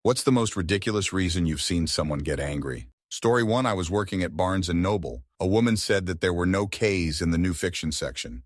What's the most ridiculous reason you've seen someone get angry? Story 1. I was working at Barnes & Noble. A woman said that there were no K's in the new fiction section.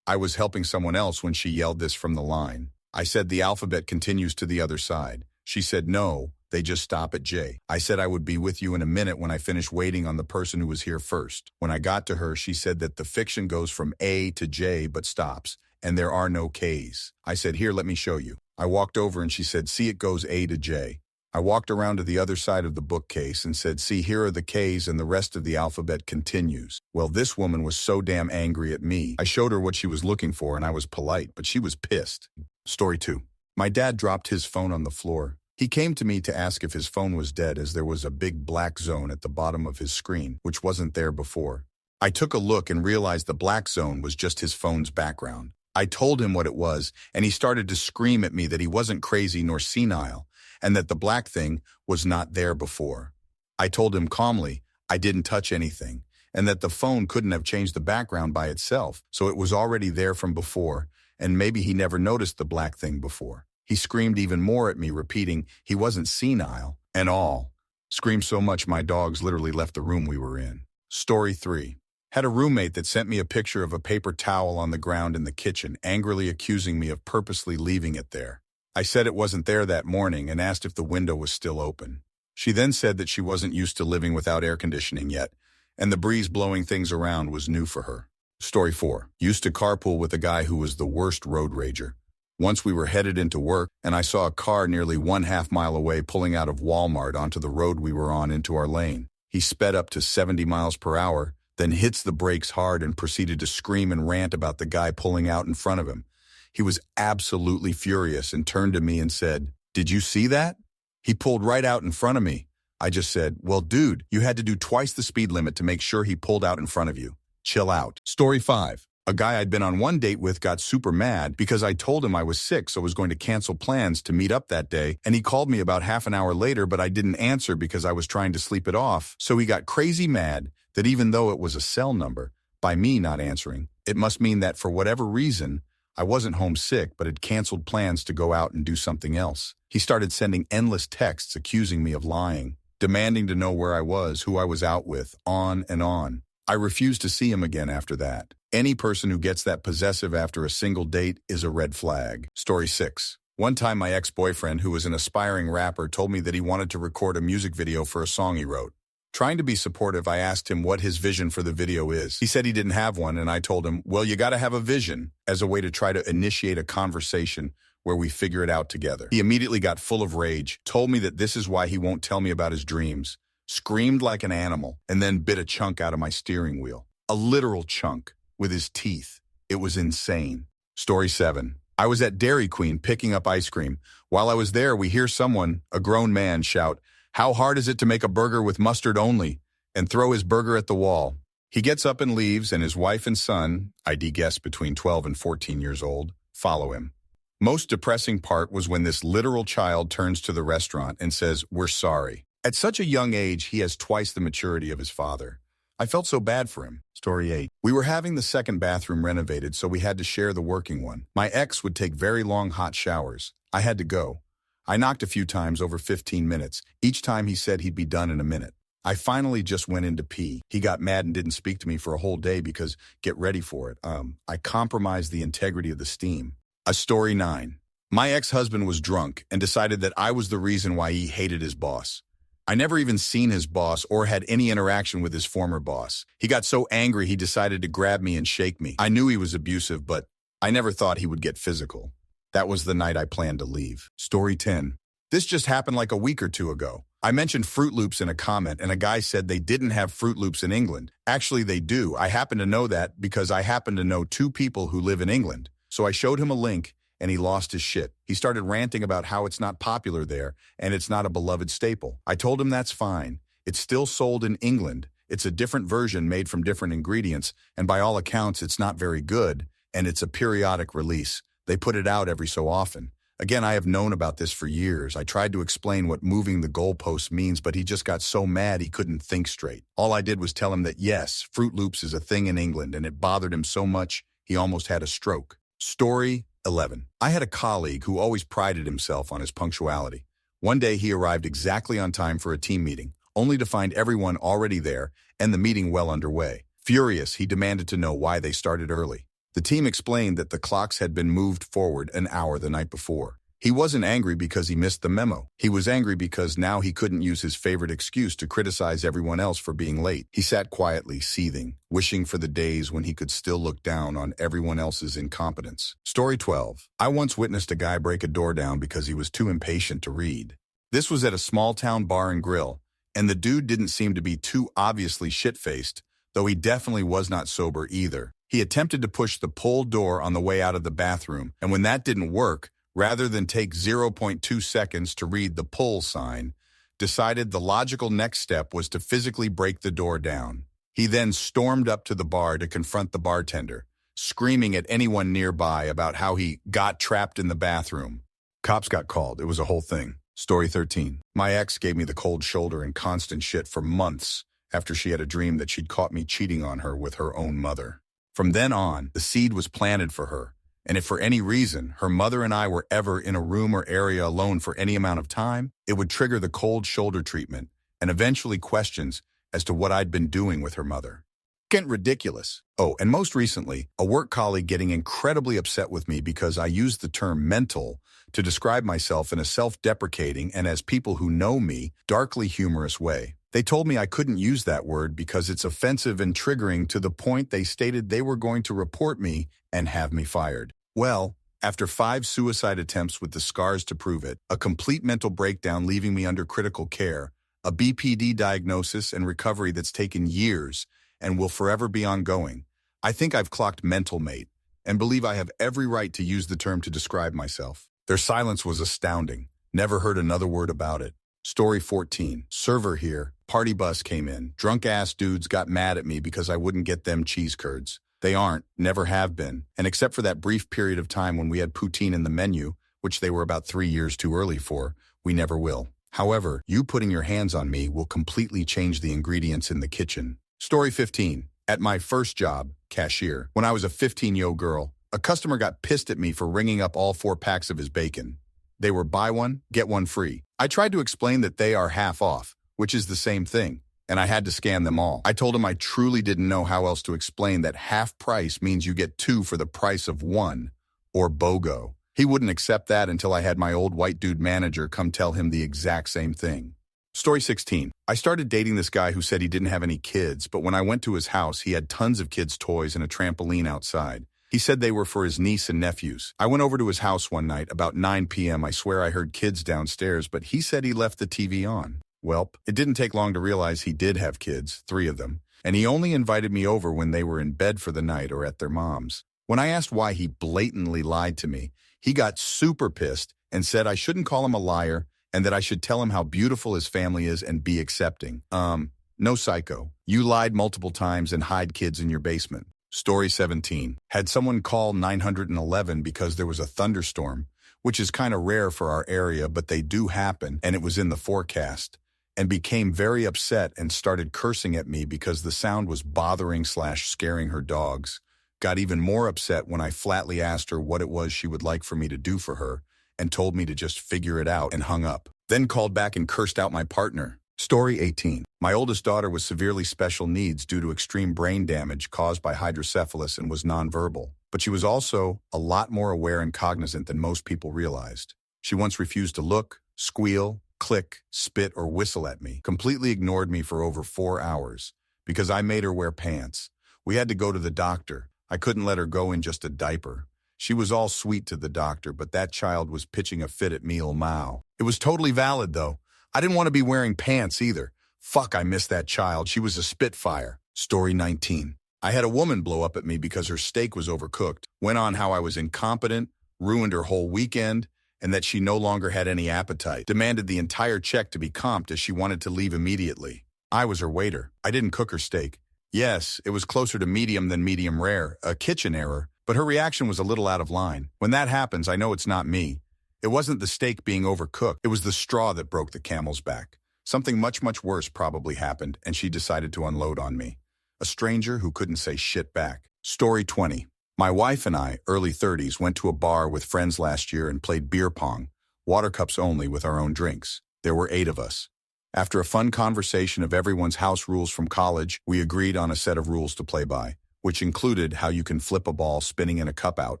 I was helping someone else when she yelled this from the line. I said the alphabet continues to the other side. She said no, they just stop at J. I said I would be with you in a minute when I finished waiting on the person who was here first. When I got to her, she said that the fiction goes from A to J but stops, and there are no K's. I said, here, let me show you. I walked over and she said, see, it goes A to J. I walked around to the other side of the bookcase and said, see, here are the K's and the rest of the alphabet continues. Well, this woman was so damn angry at me. I showed her what she was looking for and I was polite, but she was pissed. Story 2. My dad dropped his phone on the floor. He came to me to ask if his phone was dead as there was a big black zone at the bottom of his screen, which wasn't there before. I took a look and realized the black zone was just his phone's background. I told him what it was, and he started to scream at me that he wasn't crazy nor senile, and that the black thing was not there before. I told him calmly I didn't touch anything, and that the phone couldn't have changed the background by itself, so it was already there from before, and maybe he never noticed the black thing before. He screamed even more at me, repeating he wasn't senile, and all. Screamed so much my dogs literally left the room we were in. Story 3. Had a roommate that sent me a picture of a paper towel on the ground in the kitchen, angrily accusing me of purposely leaving it there. I said it wasn't there that morning and asked if the window was still open. She then said that she wasn't used to living without air conditioning yet, and the breeze blowing things around was new for her. Story 4. Used to carpool with a guy who was the worst road rager. Once we were headed into work, and I saw a car nearly 1/2 mile away pulling out of Walmart onto the road we were on into our lane. He sped up to 70 miles per hour, then hits the brakes hard and proceeded to scream and rant about the guy pulling out in front of him. He was absolutely furious and turned to me and said, "Did you see that? He pulled right out in front of me." I just said, "Well, dude, you had to do twice the speed limit to make sure he pulled out in front of you. Chill out." Story 5. A guy I'd been on one date with got super mad because I told him I was sick, so was going to cancel plans to meet up that day, and he called me about half an hour later, but I didn't answer because I was trying to sleep it off, so he got crazy mad that even though it was a cell number, by me not answering, it must mean that for whatever reason, I wasn't homesick but had canceled plans to go out and do something else. He started sending endless texts accusing me of lying, demanding to know where I was, who I was out with, on and on. I refused to see him again after that. Any person who gets that possessive after a single date is a red flag. Story 6. One time my ex-boyfriend, who was an aspiring rapper, told me that he wanted to record a music video for a song he wrote. Trying to be supportive, I asked him what his vision for the video is. He said he didn't have one, and I told him, well, you gotta have a vision, as a way to try to initiate a conversation where we figure it out together. He immediately got full of rage, told me that this is why he won't tell me about his dreams, screamed like an animal, and then bit a chunk out of my steering wheel. A literal chunk, with his teeth. It was insane. Story 7. I was at Dairy Queen picking up ice cream. While I was there, we hear someone, a grown man, shout, "How hard is it to make a burger with mustard only?" and throw his burger at the wall. He gets up and leaves, and his wife and son, I'd guess between 12 and 14 years old, follow him. Most depressing part was when this literal child turns to the restaurant and says, "We're sorry." At such a young age, he has twice the maturity of his father. I felt so bad for him. Story 8. We were having the second bathroom renovated, so we had to share the working one. My ex would take very long hot showers. I had to go. I knocked a few times over 15 minutes. Each time he said he'd be done in a minute. I finally just went in to pee. He got mad and didn't speak to me for a whole day because, get ready for it, I compromised the integrity of the steam. A story 9. My ex-husband was drunk and decided that I was the reason why he hated his boss. I never even seen his boss or had any interaction with his former boss. He got so angry he decided to grab me and shake me. I knew he was abusive, but I never thought he would get physical. That was the night I planned to leave. Story 10. This just happened like a week or two ago. I mentioned Fruit Loops in a comment, and a guy said they didn't have Fruit Loops in England. Actually, they do. I happen to know that because I happen to know 2 people who live in England. So I showed him a link, and he lost his shit. He started ranting about how it's not popular there, and it's not a beloved staple. I told him that's fine. It's still sold in England. It's a different version made from different ingredients, and by all accounts, it's not very good, and it's a periodic release. They put it out every so often. Again, I have known about this for years. I tried to explain what moving the goalposts means, but he just got so mad he couldn't think straight. All I did was tell him that yes, Fruit Loops is a thing in England, and it bothered him so much he almost had a stroke. Story 11. I had a colleague who always prided himself on his punctuality. One day he arrived exactly on time for a team meeting, only to find everyone already there and the meeting well underway. Furious, he demanded to know why they started early. The team explained that the clocks had been moved forward an hour the night before. He wasn't angry because he missed the memo. He was angry because now he couldn't use his favorite excuse to criticize everyone else for being late. He sat quietly, seething, wishing for the days when he could still look down on everyone else's incompetence. Story 12. I once witnessed a guy break a door down because he was too impatient to read. This was at a small-town bar and grill, and the dude didn't seem to be too obviously shit-faced, though he definitely was not sober either. He attempted to push the pull door on the way out of the bathroom, and when that didn't work, rather than take 0.2 seconds to read the pull sign, decided the logical next step was to physically break the door down. He then stormed up to the bar to confront the bartender, screaming at anyone nearby about how he got trapped in the bathroom. Cops got called. It was a whole thing. Story 13. My ex gave me the cold shoulder and constant shit for months after she had a dream that she'd caught me cheating on her with her own mother. From then on, the seed was planted for her. And if for any reason her mother and I were ever in a room or area alone for any amount of time, it would trigger the cold shoulder treatment and eventually questions as to what I'd been doing with her mother. Getting ridiculous. Oh, and most recently, a work colleague getting incredibly upset with me because I used the term mental to describe myself in a self-deprecating and, as people who know me, darkly humorous way. They told me I couldn't use that word because it's offensive and triggering, to the point they stated they were going to report me and have me fired. Well, after 5 suicide attempts with the scars to prove it, a complete mental breakdown leaving me under critical care, a BPD diagnosis and recovery that's taken years and will forever be ongoing, I think I've clocked mental mate and believe I have every right to use the term to describe myself. Their silence was astounding. Never heard another word about it. Story 14. Server here. Party bus came in. Drunk-ass dudes got mad at me because I wouldn't get them cheese curds. They aren't, never have been, and except for that brief period of time when we had poutine in the menu, which they were about 3 years too early for, we never will. However, you putting your hands on me will completely change the ingredients in the kitchen. Story 15. At my first job, cashier, when I was a 15-year-old girl, a customer got pissed at me for ringing up all 4 packs of his bacon. They were buy one, get one free. I tried to explain that they are half off, which is the same thing, and I had to scan them all. I told him I truly didn't know how else to explain that half price means you get 2 for the price of 1, or BOGO. He wouldn't accept that until I had my old white dude manager come tell him the exact same thing. Story 16. I started dating this guy who said he didn't have any kids, but when I went to his house, he had tons of kids' toys and a trampoline outside. He said they were for his niece and nephews. I went over to his house one night, about 9 p.m. I swear I heard kids downstairs, but he said he left the TV on. Welp, it didn't take long to realize he did have kids, 3 of them, and he only invited me over when they were in bed for the night or at their mom's. When I asked why he blatantly lied to me, he got super pissed and said I shouldn't call him a liar and that I should tell him how beautiful his family is and be accepting. No psycho. You lied multiple times and hide kids in your basement. Story 17. Had someone call 911 because there was a thunderstorm, which is kind of rare for our area, but they do happen, and it was in the forecast, and became very upset and started cursing at me because the sound was bothering/scaring her dogs. Got even more upset when I flatly asked her what it was she would like for me to do for her, and told me to just figure it out, and hung up. Then called back and cursed out my partner. Story 18. My oldest daughter was severely special needs due to extreme brain damage caused by hydrocephalus and was nonverbal. But she was also a lot more aware and cognizant than most people realized. She once refused to look, squeal, click, spit, or whistle at me, completely ignored me for over 4 hours because I made her wear pants. We had to go to the doctor. I couldn't let her go in just a diaper. She was all sweet to the doctor, but that child was pitching a fit at me, oh Mao. It was totally valid, though. I didn't want to be wearing pants either. Fuck, I missed that child. She was a spitfire. Story 19. I had a woman blow up at me because her steak was overcooked, went on how I was incompetent, ruined her whole weekend, and that she no longer had any appetite. Demanded the entire check to be comped as she wanted to leave immediately. I was her waiter. I didn't cook her steak. Yes, it was closer to medium than medium rare, a kitchen error, but her reaction was a little out of line. When that happens, I know it's not me. It wasn't the steak being overcooked. It was the straw that broke the camel's back. Something much, much worse probably happened, and she decided to unload on me. A stranger who couldn't say shit back. Story 20. My wife and I, early 30s, went to a bar with friends last year and played beer pong, water cups only with our own drinks. There were 8 of us. After a fun conversation of everyone's house rules from college, we agreed on a set of rules to play by, which included how you can flip a ball spinning in a cup out,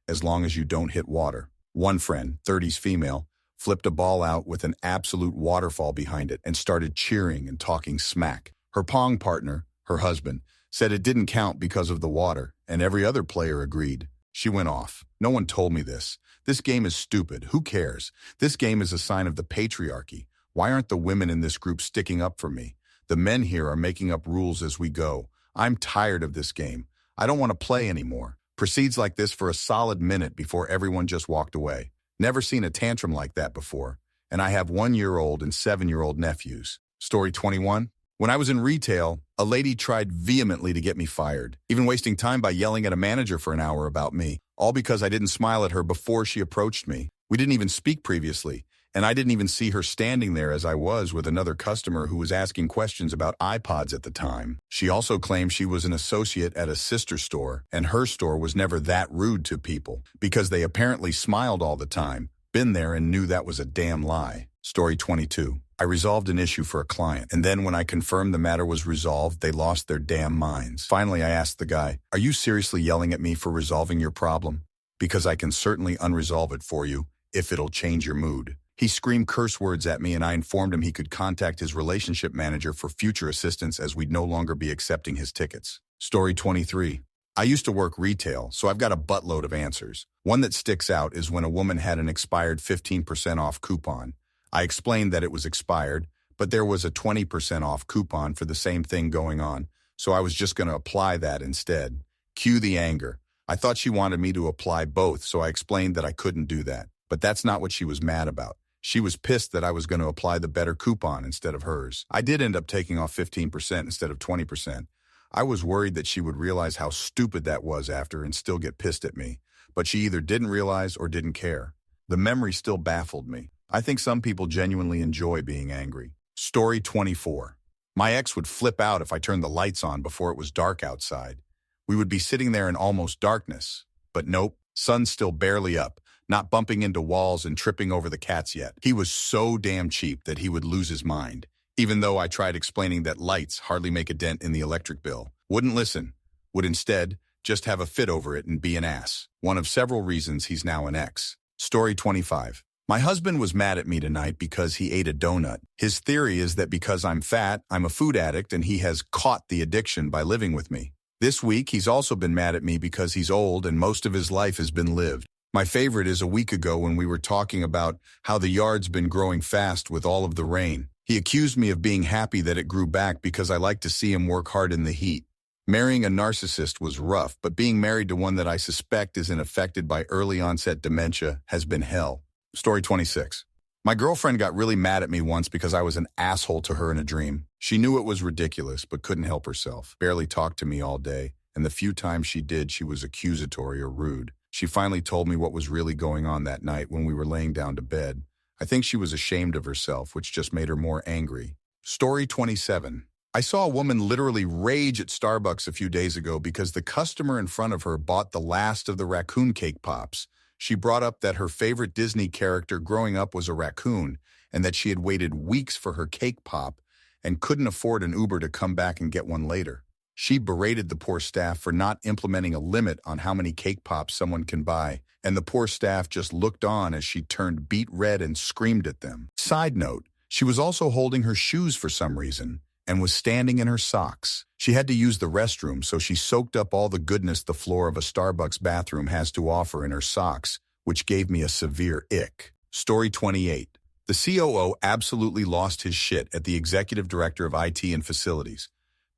as long as you don't hit water. One friend, 30s female, flipped a ball out with an absolute waterfall behind it and started cheering and talking smack. Her pong partner, her husband, said it didn't count because of the water, and every other player agreed. She went off. No one told me this. This game is stupid. Who cares? This game is a sign of the patriarchy. Why aren't the women in this group sticking up for me? The men here are making up rules as we go. I'm tired of this game. I don't want to play anymore. Proceeds like this for a solid minute before everyone just walked away. Never seen a tantrum like that before. And I have 1-year-old and 7-year-old nephews. Story 21. When I was in retail, a lady tried vehemently to get me fired, even wasting time by yelling at a manager for an hour about me, all because I didn't smile at her before she approached me. We didn't even speak previously, and I didn't even see her standing there as I was with another customer who was asking questions about iPods at the time. She also claimed she was an associate at a sister store, and her store was never that rude to people, because they apparently smiled all the time, been there and knew that was a damn lie. Story 22. I resolved an issue for a client, and then when I confirmed the matter was resolved, they lost their damn minds. Finally, I asked the guy, "Are you seriously yelling at me for resolving your problem? Because I can certainly unresolve it for you, if it'll change your mood." He screamed curse words at me, and I informed him he could contact his relationship manager for future assistance as we'd no longer be accepting his tickets. Story 23. I used to work retail, so I've got a buttload of answers. One that sticks out is when a woman had an expired 15% off coupon. I explained that it was expired, but there was a 20% off coupon for the same thing going on, so I was just going to apply that instead. Cue the anger. I thought she wanted me to apply both, so I explained that I couldn't do that. But that's not what she was mad about. She was pissed that I was going to apply the better coupon instead of hers. I did end up taking off 15% instead of 20%. I was worried that she would realize how stupid that was after and still get pissed at me, but she either didn't realize or didn't care. The memory still baffled me. I think some people genuinely enjoy being angry. Story 24. My ex would flip out if I turned the lights on before it was dark outside. We would be sitting there in almost darkness. But nope, sun's still barely up, not bumping into walls and tripping over the cats yet. He was so damn cheap that he would lose his mind, even though I tried explaining that lights hardly make a dent in the electric bill. Wouldn't listen. Would instead just have a fit over it and be an ass. One of several reasons he's now an ex. Story 25. My husband was mad at me tonight because he ate a donut. His theory is that because I'm fat, I'm a food addict and he has caught the addiction by living with me. This week, he's also been mad at me because he's old and most of his life has been lived. My favorite is a week ago when we were talking about how the yard's been growing fast with all of the rain. He accused me of being happy that it grew back because I like to see him work hard in the heat. Marrying a narcissist was rough, but being married to one that I suspect isn't affected by early onset dementia has been hell. Story 26. My girlfriend got really mad at me once because I was an asshole to her in a dream. She knew it was ridiculous, but couldn't help herself. Barely talked to me all day, and the few times she did, she was accusatory or rude. She finally told me what was really going on that night when we were laying down to bed. I think she was ashamed of herself, which just made her more angry. Story 27. I saw a woman literally rage at Starbucks a few days ago because the customer in front of her bought the last of the raccoon cake pops. She brought up that her favorite Disney character growing up was a raccoon and that she had waited weeks for her cake pop and couldn't afford an Uber to come back and get one later. She berated the poor staff for not implementing a limit on how many cake pops someone can buy, and the poor staff just looked on as she turned beet red and screamed at them. Side note, she was also holding her shoes for some reason and was standing in her socks. She had to use the restroom, so she soaked up all the goodness the floor of a Starbucks bathroom has to offer in her socks, which gave me a severe ick. Story 28. The COO absolutely lost his shit at the executive director of IT and facilities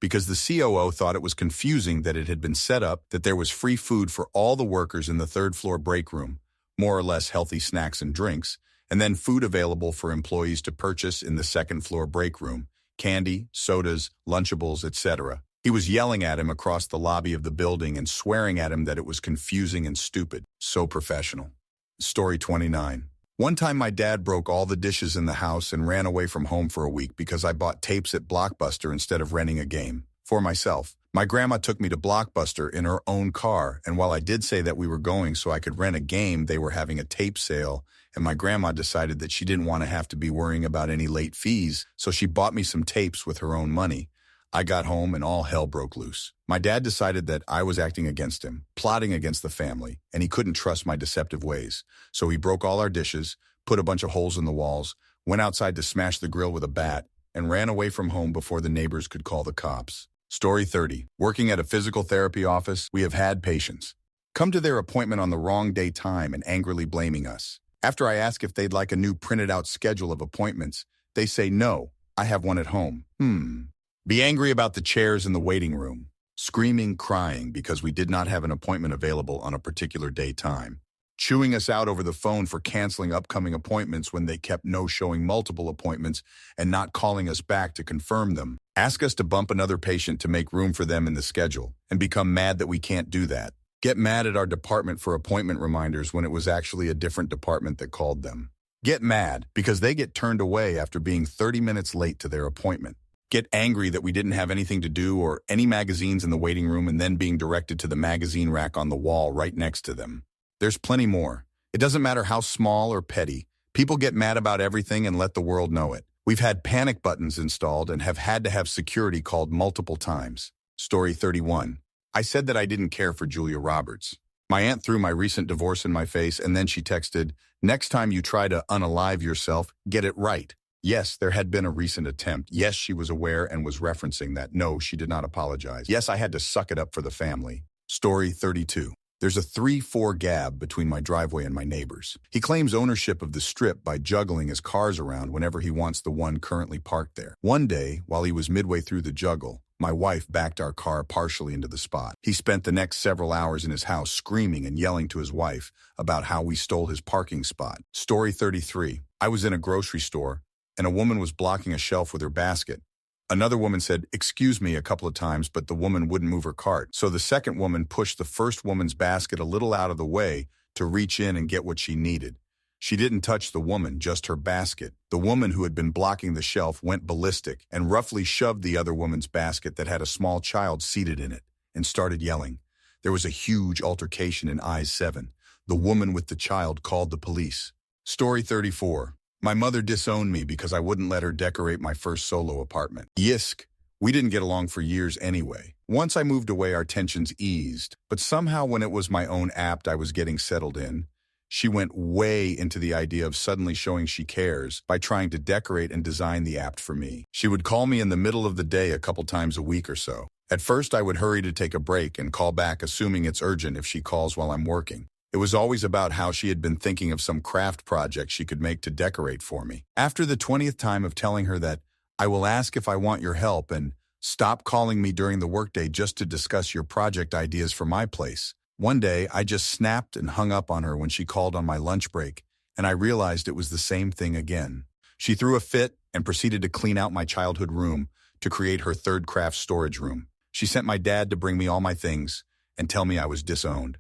because the COO thought it was confusing that it had been set up that there was free food for all the workers in the third floor break room, more or less healthy snacks and drinks, and then food available for employees to purchase in the second floor break room, candy, sodas, Lunchables, etc. He was yelling at him across the lobby of the building and swearing at him that it was confusing and stupid. So professional. Story 29. One time my dad broke all the dishes in the house and ran away from home for a week because I bought tapes at Blockbuster instead of renting a game. For myself, my grandma took me to Blockbuster in her own car, and while I did say that we were going so I could rent a game, they were having a tape sale, and my grandma decided that she didn't want to have to be worrying about any late fees, so she bought me some tapes with her own money. I got home and all hell broke loose. My dad decided that I was acting against him, plotting against the family, and he couldn't trust my deceptive ways. So he broke all our dishes, put a bunch of holes in the walls, went outside to smash the grill with a bat, and ran away from home before the neighbors could call the cops. Story 30. Working at a physical therapy office, we have had patients come to their appointment on the wrong day time and angrily blaming us. After I ask if they'd like a new printed out schedule of appointments, they say no, I have one at home. Be angry about the chairs in the waiting room, screaming, crying because we did not have an appointment available on a particular day time, chewing us out over the phone for canceling upcoming appointments when they kept no-showing multiple appointments and not calling us back to confirm them, ask us to bump another patient to make room for them in the schedule, and become mad that we can't do that. Get mad at our department for appointment reminders when it was actually a different department that called them. Get mad because they get turned away after being 30 minutes late to their appointment. Get angry that we didn't have anything to do or any magazines in the waiting room and then being directed to the magazine rack on the wall right next to them. There's plenty more. It doesn't matter how small or petty. People get mad about everything and let the world know it. We've had panic buttons installed and have had to have security called multiple times. Story 31. I said that I didn't care for Julia Roberts. My aunt threw my recent divorce in my face and then she texted, "Next time you try to unalive yourself, get it right." Yes, there had been a recent attempt. Yes, she was aware and was referencing that. No, she did not apologize. Yes, I had to suck it up for the family. Story 32. There's a 3-4 gap between my driveway and my neighbor's. He claims ownership of the strip by juggling his cars around whenever he wants the one currently parked there. One day, while he was midway through the juggle, my wife backed our car partially into the spot. He spent the next several hours in his house screaming and yelling to his wife about how we stole his parking spot. Story 33. I was in a grocery store, and a woman was blocking a shelf with her basket. Another woman said, "Excuse me," a couple of times, but the woman wouldn't move her cart. So the second woman pushed the first woman's basket a little out of the way to reach in and get what she needed. She didn't touch the woman, just her basket. The woman who had been blocking the shelf went ballistic and roughly shoved the other woman's basket that had a small child seated in it and started yelling. There was a huge altercation in aisle 7. The woman with the child called the police. Story 34. My mother disowned me because I wouldn't let her decorate my first solo apartment. Yisk. We didn't get along for years anyway. Once I moved away, our tensions eased. But somehow when it was my own apt I was getting settled in, she went way into the idea of suddenly showing she cares by trying to decorate and design the apt for me. She would call me in the middle of the day a couple times a week or so. At first, I would hurry to take a break and call back assuming it's urgent if she calls while I'm working. It was always about how she had been thinking of some craft project she could make to decorate for me. After the 20th time of telling her that, "I will ask if I want your help and stop calling me during the workday just to discuss your project ideas for my place," one day I just snapped and hung up on her when she called on my lunch break, and I realized it was the same thing again. She threw a fit and proceeded to clean out my childhood room to create her third craft storage room. She sent my dad to bring me all my things and tell me I was disowned.